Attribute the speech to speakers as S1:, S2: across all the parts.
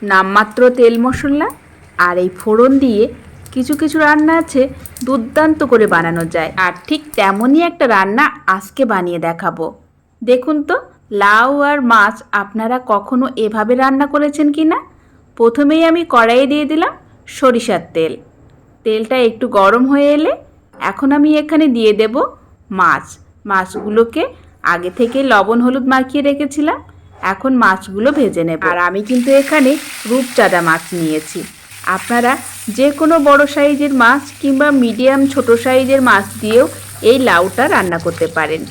S1: নামমাত্র তেল মশলা আর এই ফোড়ন দিয়ে কিছু কিছু রান্না আছে দুর্দান্ত করে বানানো যায়। আর ঠিক তেমনই একটা রান্না আজকে বানিয়ে দেখাবো। দেখুন তো, লাউ আর মাছ আপনারা কখনো এভাবে রান্না করেছেন কি না? প্রথমেই আমি কড়াইয়ে দিয়ে দিলাম সরিষার তেল। তেলটা একটু গরম হয়ে এলে এখন আমি এখানে দিয়ে দেব মাছগুলোকে আগে থেকে লবণ হলুদ মাখিয়ে রেখেছিলাম। এখন মাছগুলো ভেজে নেব। আর আমি কিন্তু এখানে রূপচাঁদা মাছ নিয়েছি। আপনারা যে কোনো বড় সাইজের মাছ কিংবা মিডিয়াম ছোট সাইজের মাছ দিয়েও এই লাউটা রান্না করতে পারেন।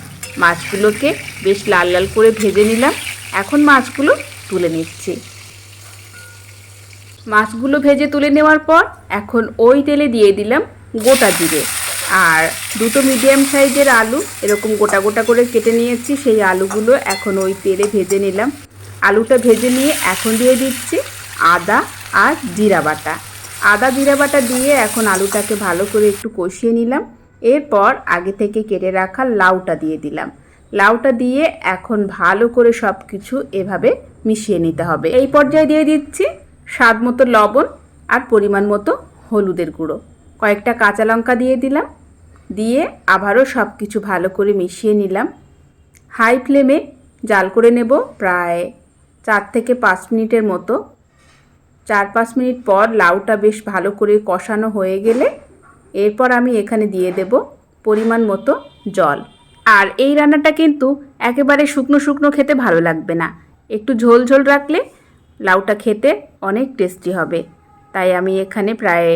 S1: মাছগুলোকে বেশ লাল লাল করে ভেজে নিলাম। এখন মাছগুলো তুলে নিচ্ছি। মাছগুলো ভেজে তুলে নেওয়ার পর এখন ওই তেলে দিয়ে দিলাম গোটা জিরে আর দুটো মিডিয়াম সাইজের আলু এরকম গোটা গোটা করে কেটে নিয়েছি। সেই আলুগুলো এখন ওই তেলে ভেজে নিলাম। আলুটা ভেজে নিয়ে এখন দিয়ে দিচ্ছি আদা আর জিরা বাটা। আদা জিরা বাটা দিয়ে এখন আলুটাকে ভালো করে একটু কষিয়ে নিলাম। এরপর আগে থেকে কেটে রাখা লাউটা দিয়ে দিলাম। লাউটা দিয়ে এখন ভালো করে সব কিছু এভাবে মিশিয়ে নিতে হবে। এই পর্যায়ে দিয়ে দিচ্ছি স্বাদ মতো লবণ আর পরিমাণ মতো হলুদের গুঁড়ো। কয়েকটা কাঁচা লঙ্কা দিয়ে দিলাম। দিয়ে আবারও সব কিছু ভালো করে মিশিয়ে নিলাম। হাই ফ্লেমে জাল করে নেব প্রায় 4 থেকে 5 মিনিটের মতো। 4-5 মিনিট পর লাউটা বেশ ভালো করে কষানো হয়ে গেলে এরপর আমি এখানে দিয়ে দেব পরিমাণ মতো জল। আর এই রান্নাটা কিন্তু একেবারে শুকনো শুকনো খেতে ভালো লাগবে না, একটু ঝোল ঝোল রাখলে লাউটা খেতে অনেক টেস্টি হবে। তাই আমি এখানে প্রায়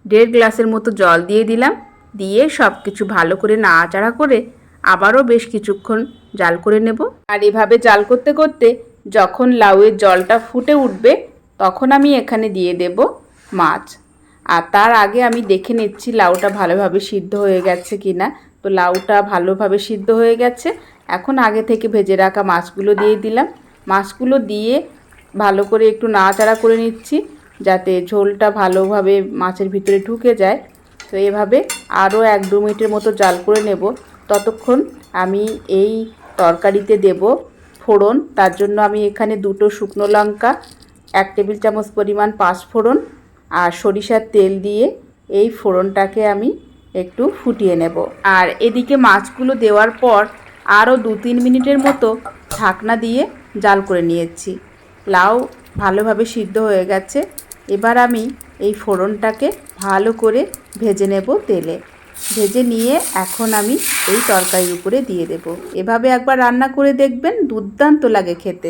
S1: 1.5 গ্লাসের মতো জল দিয়ে দিলাম। দিয়ে সব কিছু ভালো করে নাড়াচাড়া করে আবারও বেশ কিছুক্ষণ জাল করে নেব। আর এভাবে জাল করতে করতে যখন লাউয়ের জলটা ফুটে উঠবে তখন আমি এখানে দিয়ে দেব মাছ। আর তার আগে আমি দেখে নিচ্ছি লাউটা ভালোভাবে সিদ্ধ হয়ে গেছে কি না। তো লাউটা ভালোভাবে সিদ্ধ হয়ে গেছে। এখন আগে থেকে ভেজে রাখা মাছগুলো দিয়ে দিলাম। মাছগুলো দিয়ে ভালো করে একটু নাড়াচাড়া করে নিচ্ছি যাতে ঝোলটা ভালোভাবে মাছের ভিতরে ঢুকে যায়। তো এভাবে আরও 1-2 মিনিটের মতো জাল করে নেব। ততক্ষণ আমি এই তরকারিতে দেব ফোড়ন। তার জন্য আমি এখানে 2টো শুকনো লঙ্কা, 1 টেবিল চামচ পরিমাণ 5 ফোড়ন আর সরিষার তেল দিয়ে এই ফোড়নটাকে আমি একটু ফুটিয়ে নেব। আর এদিকে মাছগুলো দেওয়ার পর আরও 2-3 মিনিটের মতো ঢাকনা দিয়ে জাল করে নিয়েছি। লাউ ভালোভাবে সিদ্ধ হয়ে গেছে। এবার আমি এই ফোড়নটাকে ভালো করে ভেজে নেব তেলে। ভেজে নিয়ে এখন আমি এই তরকারির উপরে দিয়ে দেব। এভাবে একবার রান্না করে দেখবেন, দুর্দান্ত লাগে খেতে।